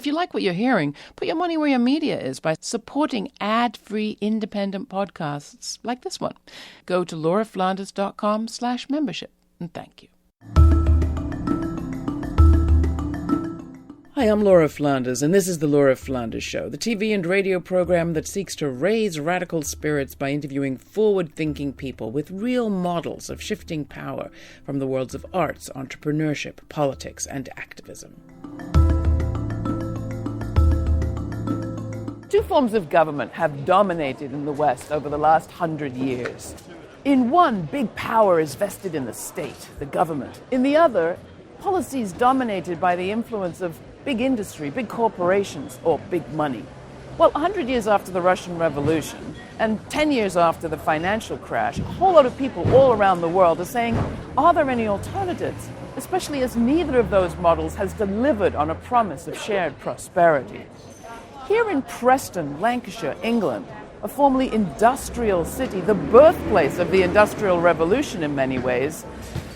If you like what you're hearing, put your money where your media is by supporting ad-free independent podcasts like this one. Go to lauraflanders.com/membership, and thank you. Hi, I'm Laura Flanders, and this is The Laura Flanders Show, the TV and radio program that seeks to raise radical spirits by interviewing forward-thinking people with real models of shifting power from the worlds of arts, entrepreneurship, politics, and activism. Two forms of government have dominated in the West over the last 100 years. In one, big power is vested in the state, the government. In the other, policy is dominated by the influence of big industry, big corporations, or big money. Well, 100 years after the Russian Revolution and 10 years after the financial crash, a whole lot of people all around the world are saying, are there any alternatives? Especially as neither of those models has delivered on a promise of shared prosperity. Here in Preston, Lancashire, England, a formerly industrial city, the birthplace of the Industrial Revolution in many ways,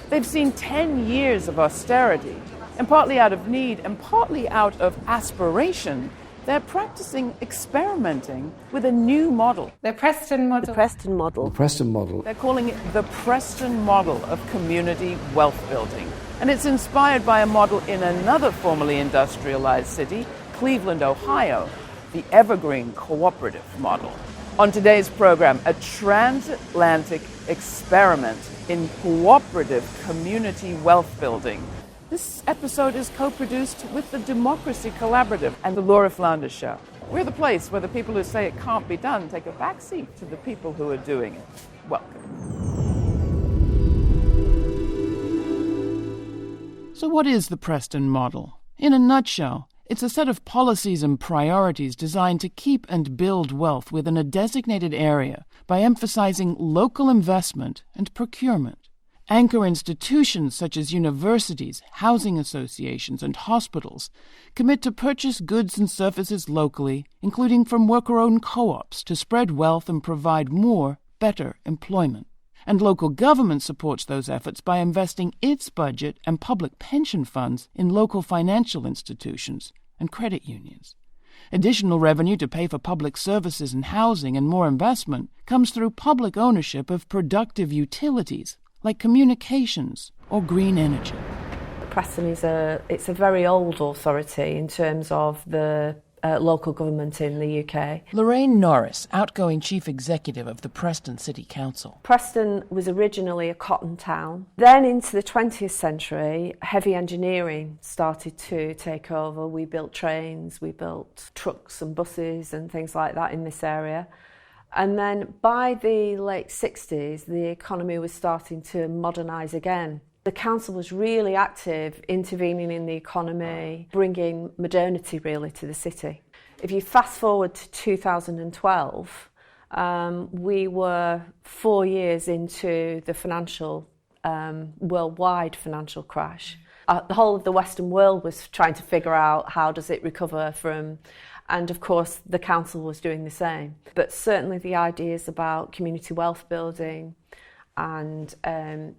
they've seen 10 years of austerity, and partly out of need and partly out of aspiration, they're practicing experimenting with a new model. The Preston model. The Preston model. The Preston model. They're calling it the Preston model of community wealth building. And it's inspired by a model in another formerly industrialized city, Cleveland, Ohio, the Evergreen Cooperative model. On today's program, a transatlantic experiment in cooperative community wealth building. This episode is co-produced with the Democracy Collaborative and the Laura Flanders Show. We're the place where the people who say it can't be done take a backseat to the people who are doing it. Welcome. So what is the Preston model? In a nutshell, it's a set of policies and priorities designed to keep and build wealth within a designated area by emphasizing local investment and procurement. Anchor institutions such as universities, housing associations, and hospitals commit to purchase goods and services locally, including from worker-owned co-ops, to spread wealth and provide more, better employment. And local government supports those efforts by investing its budget and public pension funds in local financial institutions and credit unions. Additional revenue to pay for public services and housing and more investment comes through public ownership of productive utilities like communications or green energy. Preston it's a very old authority in terms of the local government in the UK. Lorraine Norris, outgoing Chief Executive of the Preston City Council. Preston was originally a cotton town. Then into the 20th century, heavy engineering started to take over. We built trains, we built trucks and buses and things like that in this area. And then by the late 60s, the economy was starting to modernise again. The council was really active, intervening in the economy, bringing modernity really to the city. If you fast forward to 2012, we were 4 years into the worldwide financial crash. The whole of the Western world was trying to figure out how does it recover from, and of course the council was doing the same. But certainly the ideas about community wealth building, and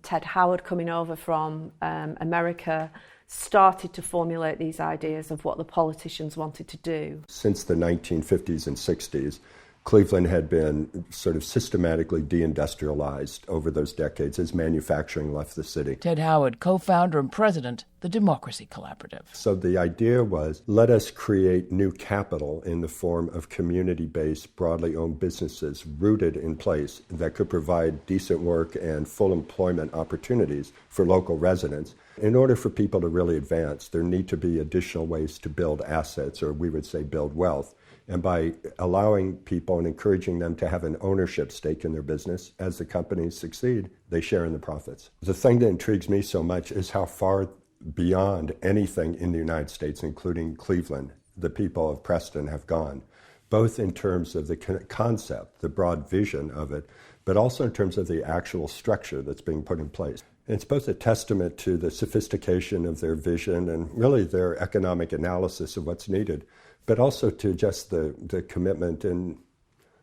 Ted Howard coming over from America started to formulate these ideas of what the politicians wanted to do. Since the 1950s and 60s, Cleveland had been sort of systematically deindustrialized over those decades as manufacturing left the city. Ted Howard, co-founder and president, the Democracy Collaborative. So the idea was, let us create new capital in the form of community-based, broadly owned businesses rooted in place that could provide decent work and full employment opportunities for local residents. In order for people to really advance, there need to be additional ways to build assets, or we would say build wealth. And by allowing people and encouraging them to have an ownership stake in their business, as the companies succeed, they share in the profits. The thing that intrigues me so much is how far beyond anything in the United States, including Cleveland, the people of Preston have gone, both in terms of the concept, the broad vision of it, but also in terms of the actual structure that's being put in place. And it's both a testament to the sophistication of their vision and really their economic analysis of what's needed, but also to just the commitment and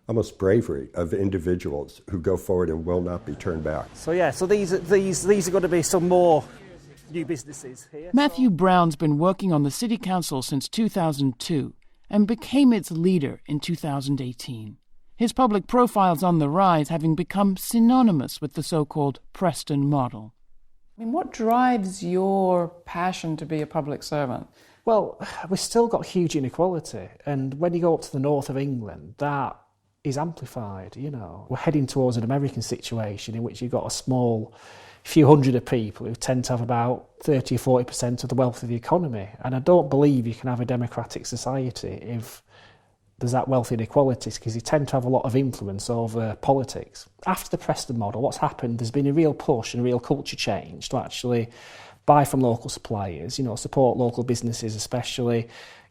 almost bravery of individuals who go forward and will not be turned back. So these are going to be some more new businesses here. Matthew Brown's been working on the City Council since 2002 and became its leader in 2018. His public profile's on the rise, having become synonymous with the so-called Preston model. I mean, what drives your passion to be a public servant? Well, we've still got huge inequality, and when you go up to the north of England, that is amplified, you know. We're heading towards an American situation in which you've got a small few hundred of people who tend to have about 30 or 40% of the wealth of the economy, and I don't believe you can have a democratic society if there's that wealth inequality, because you tend to have a lot of influence over politics. After the Preston model, what's happened, there's been a real push and a real culture change to actually buy from local suppliers, you know, support local businesses especially,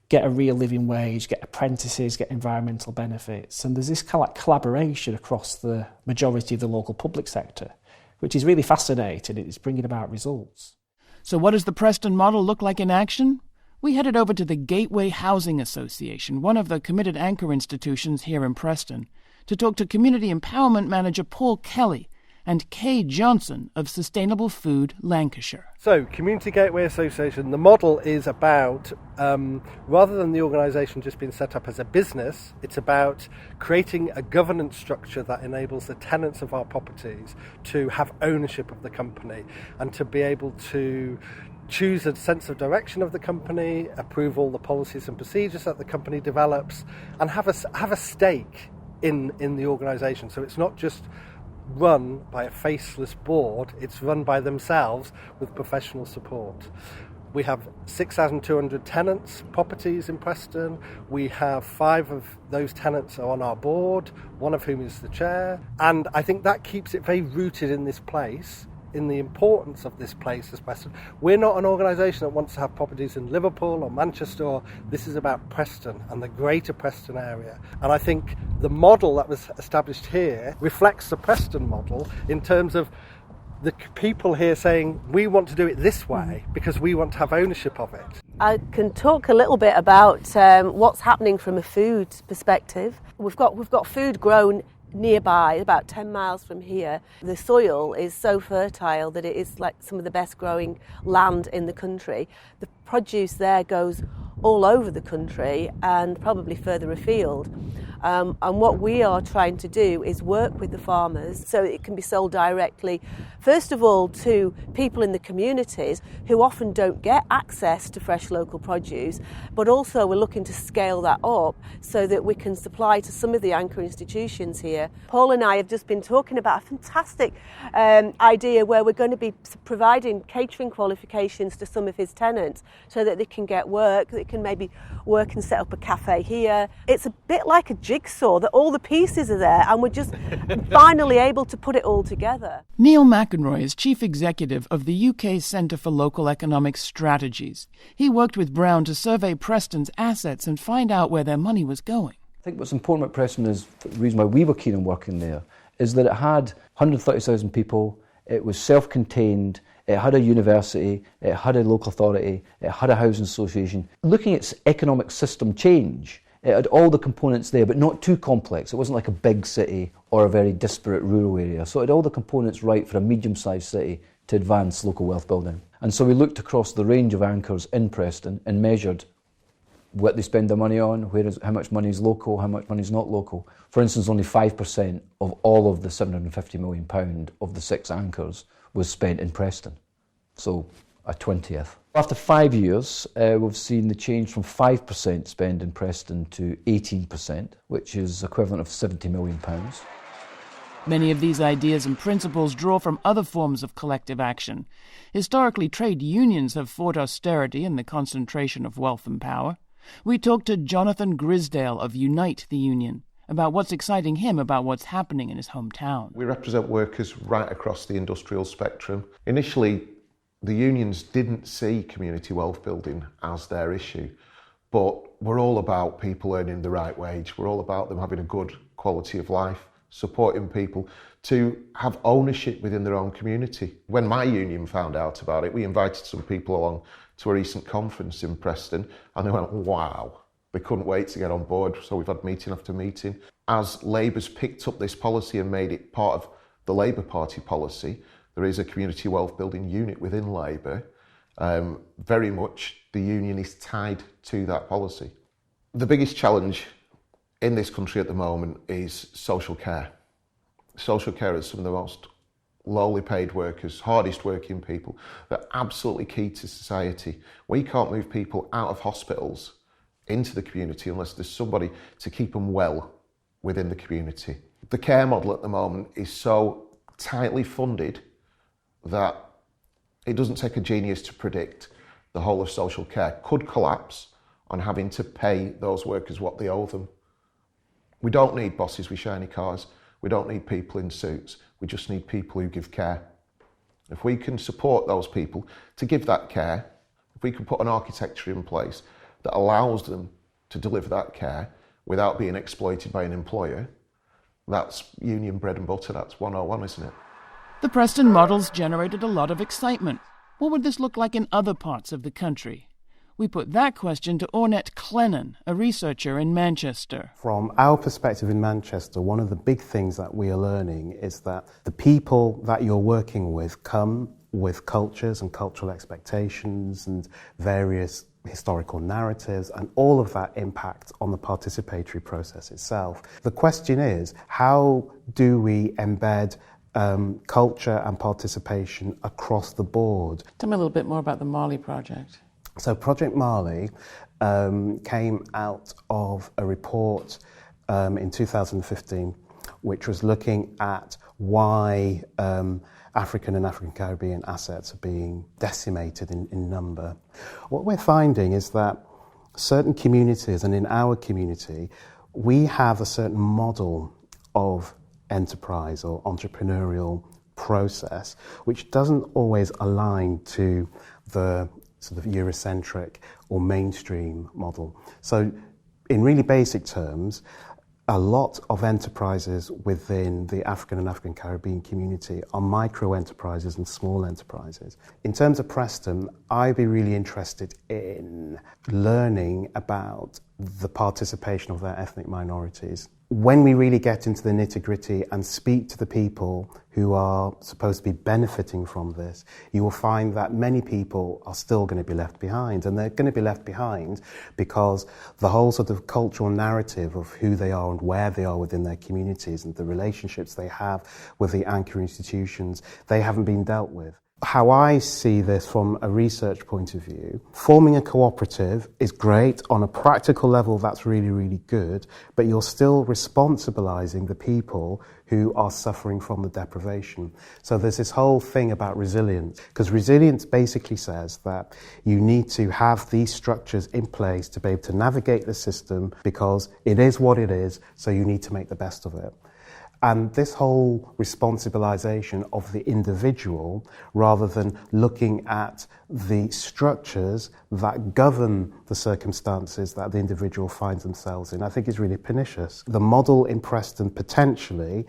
get a real living wage, get apprentices, get environmental benefits. And there's this kind of like collaboration across the majority of the local public sector, which is really fascinating. It's bringing about results. So what does the Preston model look like in action? We headed over to the Gateway Housing Association, one of the committed anchor institutions here in Preston, to talk to Community Empowerment Manager Paul Kelly and Kay Johnson of Sustainable Food Lancashire. So, Community Gateway Association, the model is about, rather than the organisation just being set up as a business, it's about creating a governance structure that enables the tenants of our properties to have ownership of the company and to be able to choose a sense of direction of the company, approve all the policies and procedures that the company develops, and have a stake in the organisation. So it's not just run by a faceless board, it's run by themselves with professional support. We have 6,200 tenants, properties in Preston. We have 5 of those tenants are on our board, one of whom is the chair. And I think that keeps it very rooted in this place, in the importance of this place as Preston. We're not an organisation that wants to have properties in Liverpool or Manchester. This is about Preston and the greater Preston area. And I think the model that was established here reflects the Preston model in terms of the people here saying, we want to do it this way because we want to have ownership of it. I can talk a little bit about what's happening from a food perspective. We've got food grown nearby, about 10 miles from here. The soil is so fertile that it is like some of the best growing land in the country. The produce there goes all over the country and probably further afield. And what we are trying to do is work with the farmers so it can be sold directly, first of all, to people in the communities who often don't get access to fresh local produce, but also we're looking to scale that up so that we can supply to some of the anchor institutions here. Paul and I have just been talking about a fantastic idea where we're going to be providing catering qualifications to some of his tenants so that they can get work, they can maybe work and set up a cafe here. It's a bit like a jigsaw that all the pieces are there and we're just finally able to put it all together. Neil McEnroy is Chief Executive of the UK Centre for Local Economic Strategies. He worked with Brown to survey Preston's assets and find out where their money was going. I think what's important about Preston is, the reason why we were keen on working there, is that it had 130,000 people, it was self-contained, it had a university, it had a local authority, it had a housing association. Looking at economic system change, it had all the components there, but not too complex. It wasn't like a big city or a very disparate rural area. So it had all the components right for a medium-sized city to advance local wealth building. And so we looked across the range of anchors in Preston and measured what they spend their money on, how much money is local, how much money is not local. For instance, only 5% of all of the £750 million of the 6 anchors was spent in Preston. So a 20th. After 5 years, we've seen the change from 5% spend in Preston to 18%, which is equivalent of £70 million. Many of these ideas and principles draw from other forms of collective action. Historically, trade unions have fought austerity and the concentration of wealth and power. We talked to Jonathan Grisdale of Unite the Union about what's exciting him about what's happening in his hometown. We represent workers right across the industrial spectrum. Initially, the unions didn't see community wealth building as their issue, but we're all about people earning the right wage. We're all about them having a good quality of life, supporting people to have ownership within their own community. When my union found out about it, we invited some people along to a recent conference in Preston, and they went, wow. They couldn't wait to get on board, so we've had meeting after meeting. As Labour's picked up this policy and made it part of the Labour Party policy, there is a community wealth building unit within Labour, Very much the union is tied to that policy. The biggest challenge in this country at the moment is social care. Social care is some of the most lowly paid workers, hardest working people. They're absolutely key to society. We can't move people out of hospitals into the community unless there's somebody to keep them well within the community. The care model at the moment is so tightly funded that it doesn't take a genius to predict the whole of social care could collapse on having to pay those workers what they owe them. We don't need bosses with shiny cars. We don't need people in suits. We just need people who give care. If we can support those people to give that care, if we can put an architecture in place that allows them to deliver that care without being exploited by an employer, that's union bread and butter. That's 101, isn't it? The Preston models generated a lot of excitement. What would this look like in other parts of the country? We put that question to Ornette Clennon, a researcher in Manchester. From our perspective in Manchester, one of the big things that we are learning is that the people that you're working with come with cultures and cultural expectations and various historical narratives, and all of that impacts on the participatory process itself. The question is, how do we embed culture and participation across the board? Tell me a little bit more about the Marley project. So Project Marley came out of a report in 2015, which was looking at why African and African Caribbean assets are being decimated in number. What we're finding is that certain communities, and in our community, we have a certain model of enterprise or entrepreneurial process, which doesn't always align to the sort of Eurocentric or mainstream model. So in really basic terms, a lot of enterprises within the African and African Caribbean community are micro enterprises and small enterprises. In terms of Preston, I'd be really interested in learning about the participation of their ethnic minorities. When we really get into the nitty-gritty and speak to the people who are supposed to be benefiting from this, you will find that many people are still going to be left behind. And they're going to be left behind because the whole sort of cultural narrative of who they are and where they are within their communities and the relationships they have with the anchor institutions, they haven't been dealt with. How I see this from a research point of view, forming a cooperative is great. On a practical level, that's really, really good, but you're still responsibilizing the people who are suffering from the deprivation. So there's this whole thing about resilience, because resilience basically says that you need to have these structures in place to be able to navigate the system, because it is what it is, so you need to make the best of it. And this whole responsibilization of the individual, rather than looking at the structures that govern the circumstances that the individual finds themselves in, I think is really pernicious. The model in Preston potentially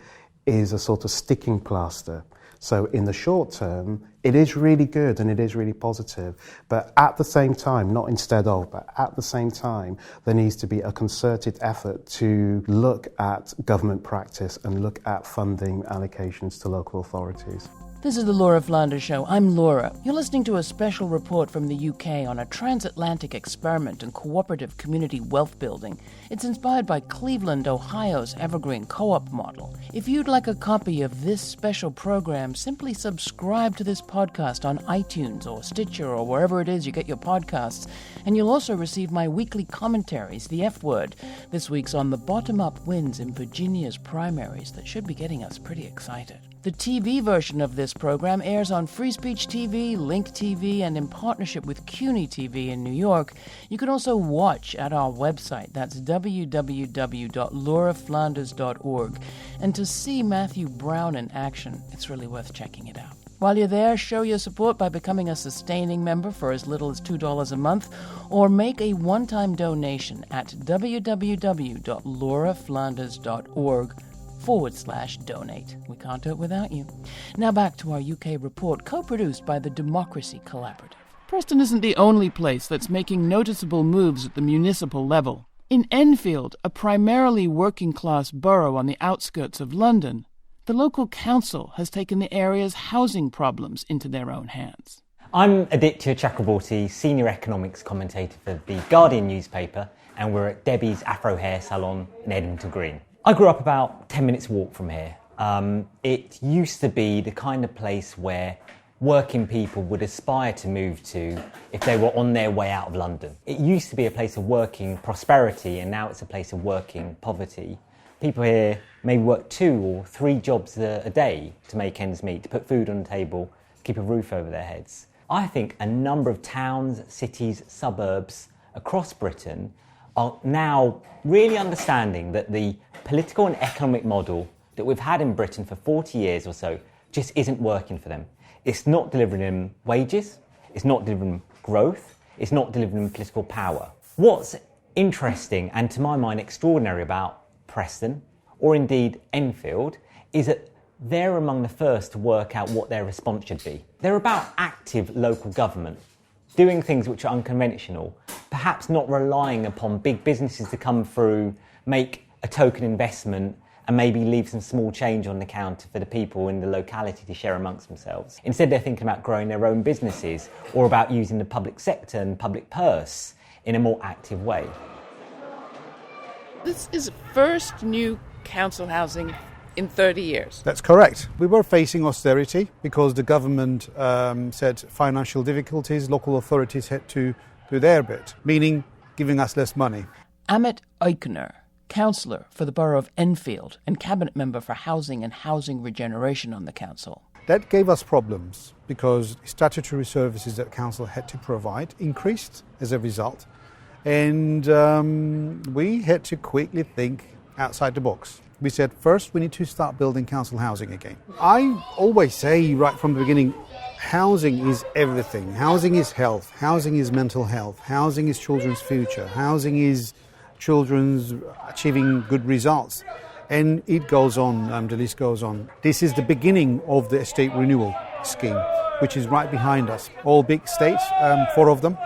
is a sort of sticking plaster. So in the short term, it is really good and it is really positive. But at the same time, not instead of, but at the same time, there needs to be a concerted effort to look at government practice and look at funding allocations to local authorities. This is the Laura Flanders Show. I'm Laura. You're listening to a special report from the UK on a transatlantic experiment in cooperative community wealth building. It's inspired by Cleveland, Ohio's Evergreen Co-op model. If you'd like a copy of this special program, simply subscribe to this podcast on iTunes or Stitcher or wherever it is you get your podcasts. And you'll also receive my weekly commentaries, The F Word. This week's on the bottom-up wins in Virginia's primaries that should be getting us pretty excited. The TV version of this program airs on Free Speech TV, Link TV, and in partnership with CUNY TV in New York. You can also watch at our website. That's www.lauraflanders.org. And to see Matthew Brown in action, it's really worth checking it out. While you're there, show your support by becoming a sustaining member for as little as $2 a month, or make a one-time donation at www.lauraflanders.org/donate. We can't do it without you. Now back to our UK report, co-produced by the Democracy Collaborative. Preston isn't the only place that's making noticeable moves at the municipal level. In Enfield, a primarily working-class borough on the outskirts of London, the local council has taken the area's housing problems into their own hands. I'm Aditya Chakraborty, Senior Economics Commentator for the Guardian newspaper, and we're at Debbie's Afro Hair Salon in Edmonton Green. I grew up about 10 minutes walk from here. It used to be the kind of place where working people would aspire to move to if they were on their way out of London. It used to be a place of working prosperity, and now it's a place of working poverty. People here maybe work 2 or 3 jobs a day to make ends meet, to put food on the table, keep a roof over their heads. I think a number of towns, cities, suburbs across Britain are now really understanding that the political and economic model that we've had in Britain for 40 years or so just isn't working for them. It's not delivering them wages, it's not delivering them growth, it's not delivering them political power. What's interesting, and to my mind extraordinary about Preston, or indeed Enfield, is that they're among the first to work out what their response should be. They're about active local government, doing things which are unconventional, perhaps not relying upon big businesses to come through, make a token investment, and maybe leave some small change on the counter for the people in the locality to share amongst themselves. Instead, they're thinking about growing their own businesses or about using the public sector and public purse in a more active way. This is first new council housing in 30 years. That's correct. We were facing austerity because the government said financial difficulties, local authorities had to do their bit, meaning giving us less money. Amit Eichner, councillor for the borough of Enfield and cabinet member for housing and housing regeneration on the council. That gave us problems because statutory services that council had to provide increased as a result, and we had to quickly think outside the box. We said, first, we need to start building council housing again. I always say right from the beginning, housing is everything. Housing is health, housing is mental health, housing is children's future, housing is children's achieving good results. And it goes on, the list goes on. This is the beginning of the estate renewal scheme, which is right behind us. All big estates, 4 of them,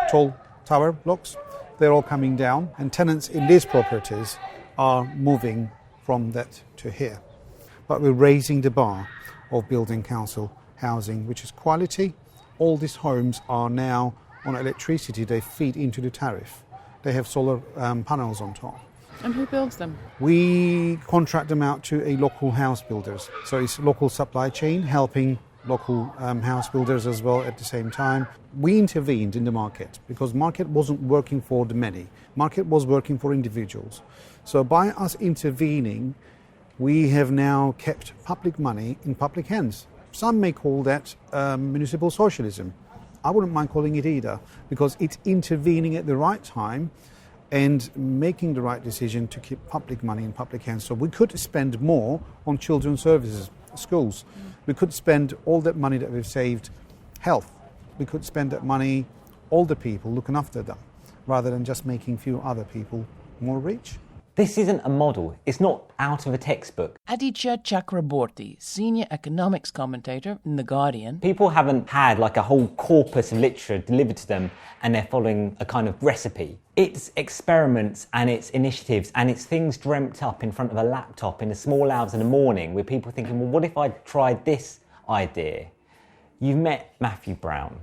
tall tower blocks, they're all coming down. And tenants in these properties are moving from that to here. But we're raising the bar of building council housing, which is quality. All these homes are now on electricity. They feed into the tariff. They have solar panels on top. And who builds them? We contract them out to a local house builders. So it's local supply chain helping local house builders as well at the same time. We intervened in the market because market wasn't working for the many. Market was working for individuals. So by us intervening, we have now kept public money in public hands. Some may call that municipal socialism. I wouldn't mind calling it either, because it's intervening at the right time and making the right decision to keep public money in public hands. So we could spend more on children's services, schools. We could spend all that money that we've saved, health. We could spend that money, older people, looking after them, rather than just making few other people more rich. This isn't a model. It's not out of a textbook. Aditya Chakraborty, Senior Economics Commentator in The Guardian. People haven't had like a whole corpus of literature delivered to them and they're following a kind of recipe. It's experiments and it's initiatives and it's things dreamt up in front of a laptop in the small hours of the morning with people thinking, well, what if I tried this idea? You've met Matthew Brown.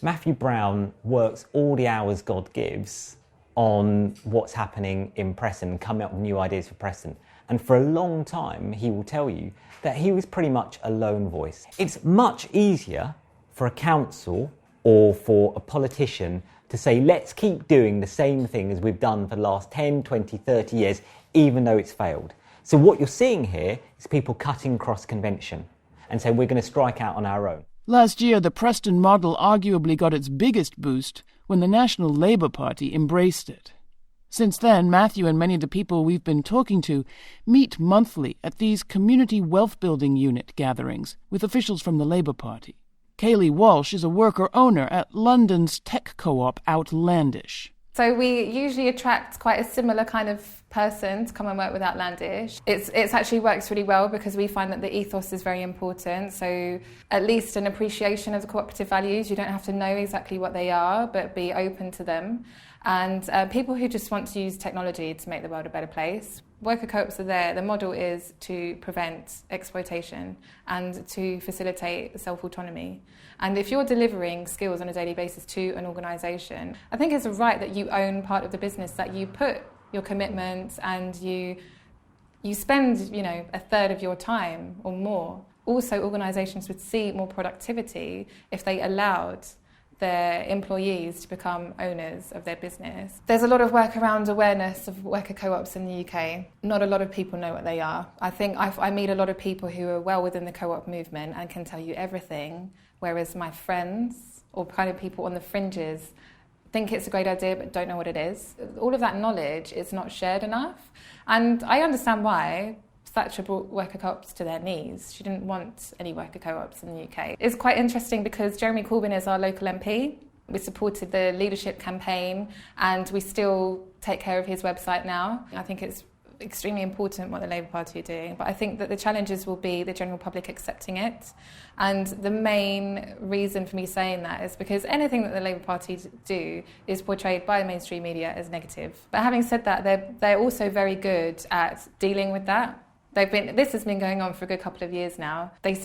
Matthew Brown works all the hours God gives on what's happening in Preston and coming up with new ideas for Preston. And for a long time, he will tell you that he was pretty much a lone voice. It's much easier for a council or for a politician to say, let's keep doing the same thing as we've done for the last 10, 20, 30 years, even though it's failed. So what you're seeing here is people cutting across convention and saying, we're going to strike out on our own. Last year, the Preston model arguably got its biggest boost when the National Labour Party embraced it. Since then, Matthew and many of the people we've been talking to meet monthly at these community wealth-building unit gatherings with officials from the Labour Party. Kaylee Walsh is a worker-owner at London's tech co-op Outlandish. So we usually attract quite a similar kind of person to come and work with Outlandish. It's actually works really well because we find that the ethos is very important. So at least an appreciation of the cooperative values. You don't have to know exactly what they are, but be open to them. And people who just want to use technology to make the world a better place. Worker co-ops are there. The model is to prevent exploitation and to facilitate self-autonomy. And if you're delivering skills on a daily basis to an organisation, I think it's a right that you own part of the business, that you put your commitment and you spend, a third of your time or more. Also, organisations would see more productivity if they allowed their employees to become owners of their business. There's a lot of work around awareness of worker co-ops in the UK. Not a lot of people know what they are. I think I meet a lot of people who are well within the co-op movement and can tell you everything, whereas my friends or kind of people on the fringes think it's a great idea but don't know what it is. All of that knowledge is not shared enough. And I understand why. Thatcher brought worker co-ops to their knees. She didn't want any worker co-ops in the UK. It's quite interesting because Jeremy Corbyn is our local MP. We supported the leadership campaign and we still take care of his website now. I think it's extremely important what the Labour Party are doing, but I think that the challenges will be the general public accepting it. And the main reason for me saying that is because anything that the Labour Party do is portrayed by the mainstream media as negative. But having said that, they're also very good at dealing with that. This has been going on for a good couple of years now. They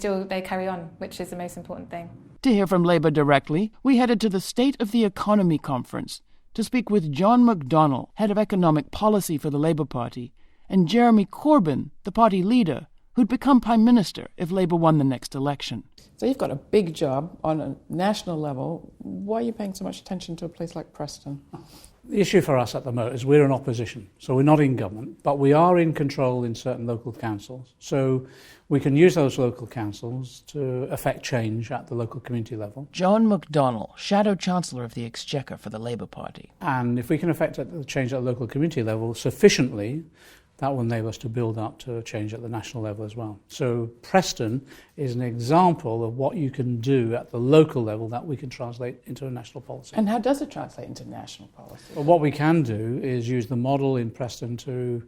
carry on, which is the most important thing. To hear from Labour directly, we headed to the State of the Economy conference to speak with John McDonnell, Head of Economic Policy for the Labour Party, and Jeremy Corbyn, the party leader, who'd become Prime Minister if Labour won the next election. So you've got a big job on a national level. Why are you paying so much attention to a place like Preston? The issue for us at the moment is we're in opposition, so we're not in government, but we are in control in certain local councils. So we can use those local councils to affect change at the local community level. John McDonnell, Shadow Chancellor of the Exchequer for the Labour Party. And if we can affect the change at the local community level sufficiently, that will enable us to build up to change at the national level as well. So Preston is an example of what you can do at the local level that we can translate into a national policy. And how does it translate into national policy? Well, what we can do is use the model in Preston to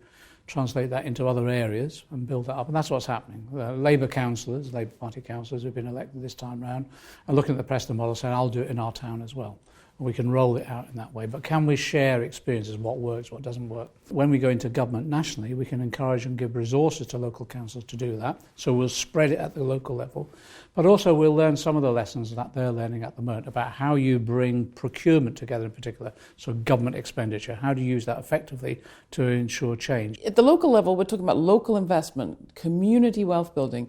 translate that into other areas and build that up. And that's what's happening. Labour councillors, Labour Party councillors who've been elected this time round are looking at the Preston model saying, I'll do it in our town as well. We can roll it out in that way. But can we share experiences, what works, what doesn't work? When we go into government nationally, we can encourage and give resources to local councils to do that. So we'll spread it at the local level. But also we'll learn some of the lessons that they're learning at the moment about how you bring procurement together in particular, so government expenditure. How do you use that effectively to ensure change? At the local level, we're talking about local investment, community wealth building.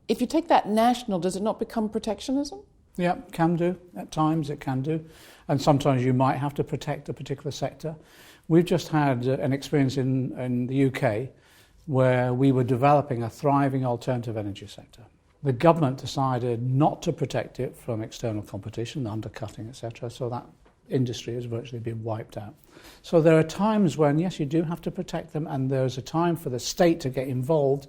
If you take that national, does it not become protectionism? Yeah, can do. At times it can do. And sometimes you might have to protect a particular sector. We've just had an experience in the UK where we were developing a thriving alternative energy sector. The government decided not to protect it from external competition, undercutting, etc., so that industry has virtually been wiped out. So there are times when, yes, you do have to protect them, and there's a time for the state to get involved,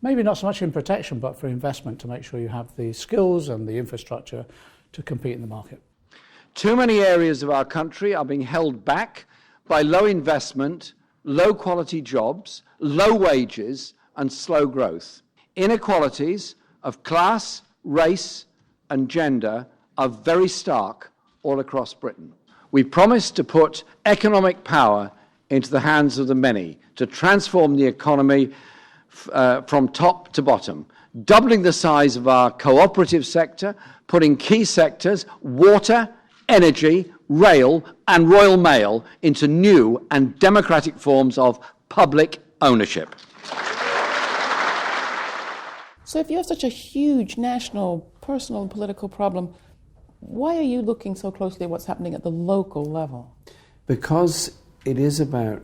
maybe not so much in protection, but for investment to make sure you have the skills and the infrastructure to compete in the market. Too many areas of our country are being held back by low investment, low quality jobs, low wages and slow growth. Inequalities of class, race and gender are very stark all across Britain. We promised to put economic power into the hands of the many, to transform the economy from top to bottom, doubling the size of our cooperative sector, putting key sectors, water, energy, rail and Royal Mail into new and democratic forms of public ownership. So if you have such a huge national, personal and political problem, why are you looking so closely at what's happening at the local level? Because it is about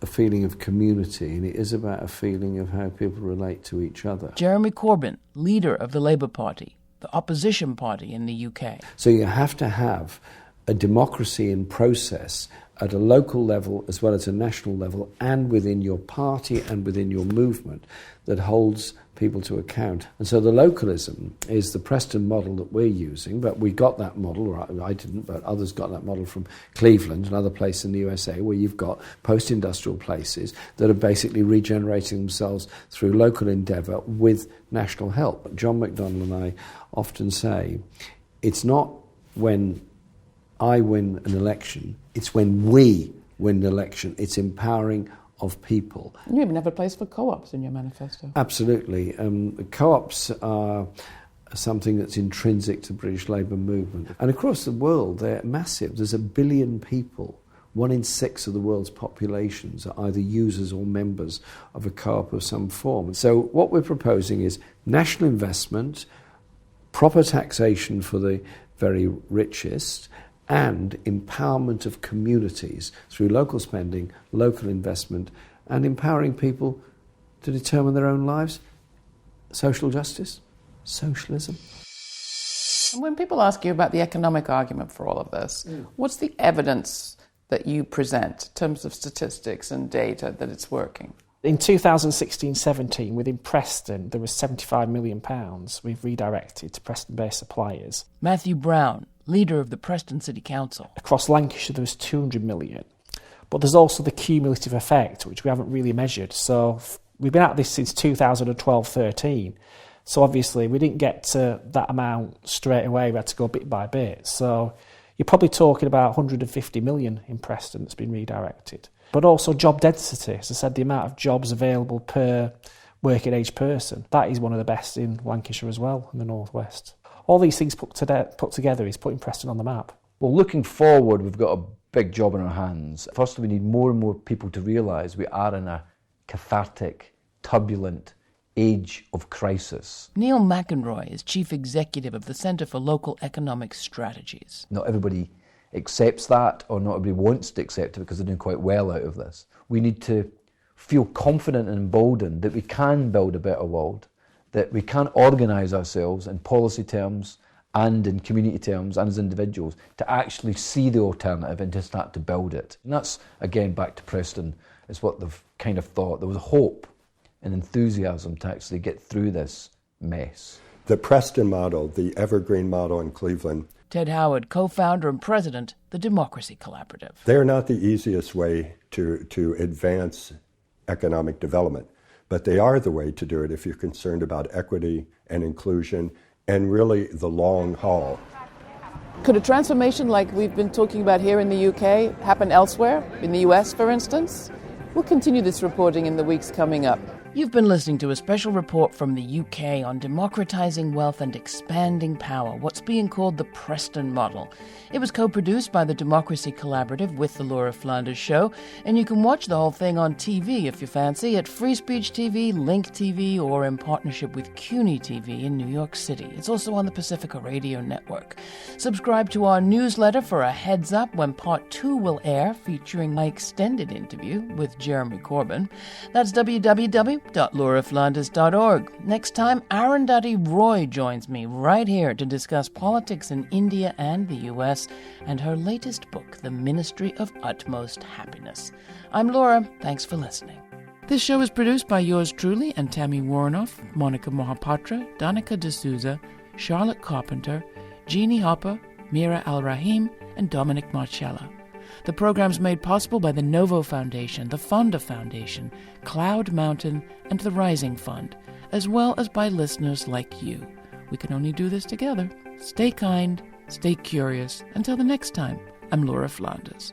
a feeling of community, and it is about a feeling of how people relate to each other. Jeremy Corbyn, leader of the Labour Party, the opposition party in the UK. So you have to have a democracy in process at a local level as well as a national level, and within your party and within your movement, that holds people to account. And so the localism is the Preston model that we're using, but we got that model, or I didn't, but others got that model from Cleveland, another place in the USA, where you've got post-industrial places that are basically regenerating themselves through local endeavour with national help. John McDonnell and I often say, it's not when I win an election, it's when we win an election. It's empowering of people. You even have a place for co-ops in your manifesto. Absolutely. Co-ops are something that's intrinsic to the British labour movement. And across the world, they're massive. There's 1 billion people. 1 in 6 of the world's populations are either users or members of a co-op of some form. So what we're proposing is national investment, proper taxation for the very richest, and empowerment of communities through local spending, local investment, and empowering people to determine their own lives. Social justice, socialism. And when people ask you about the economic argument for all of this, what's the evidence that you present in terms of statistics and data that it's working? In 2016-17, within Preston, there was £75 million we've redirected to Preston-based suppliers. Matthew Brown, leader of the Preston City Council. Across Lancashire, there was 200 million. But there's also the cumulative effect, which we haven't really measured. So we've been at this since 2012-13. So obviously, we didn't get to that amount straight away. We had to go bit by bit. So you're probably talking about 150 million in Preston that's been redirected. But also job density. As I said, the amount of jobs available per working age person, that is one of the best in Lancashire as well, in the North West. All these things put together is putting Preston on the map. Well, looking forward, we've got a big job in our hands. First, we need more and more people to realise we are in a cathartic, turbulent age of crisis. Neil McEnroy is Chief Executive of the Centre for Local Economic Strategies. Not everybody accepts that, or not everybody wants to accept it because they're doing quite well out of this. We need to feel confident and emboldened that we can build a better world, that we can organise ourselves in policy terms and in community terms and as individuals to actually see the alternative and to start to build it. And that's, again, back to Preston, is what they've kind of thought. There was hope and enthusiasm to actually get through this mess. The Preston model, the Evergreen model in Cleveland. Ted Howard, co-founder and president, the Democracy Cooperative. They're not the easiest way to advance economic development, but they are the way to do it if you're concerned about equity and inclusion and really the long haul. Could a transformation like we've been talking about here in the UK happen elsewhere, in the US, for instance? We'll continue this reporting in the weeks coming up. You've been listening to a special report from the UK on democratizing wealth and expanding power, what's being called the Preston model. It was co-produced by the Democracy Collaborative with the Laura Flanders Show, and you can watch the whole thing on TV if you fancy at Free Speech TV, Link TV, or in partnership with CUNY TV in New York City. It's also on the Pacifica Radio Network. Subscribe to our newsletter for a heads up when Part 2 will air, featuring my extended interview with Jeremy Corbyn. That's www.lauraflanders.org. Next time, Arundhati Roy joins me right here to discuss politics in India and the US and her latest book, The Ministry of Utmost Happiness. I'm Laura. Thanks for listening. This show is produced by yours truly and Tammy Warnoff, Monica Mohapatra, Danica D'Souza, Charlotte Carpenter, Jeannie Hopper, Mira Al-Rahim, and Dominic Marcella. The program's made possible by the Novo Foundation, the Fonda Foundation, Cloud Mountain, and the Rising Fund, as well as by listeners like you. We can only do this together. Stay kind, stay curious. Until the next time, I'm Laura Flanders.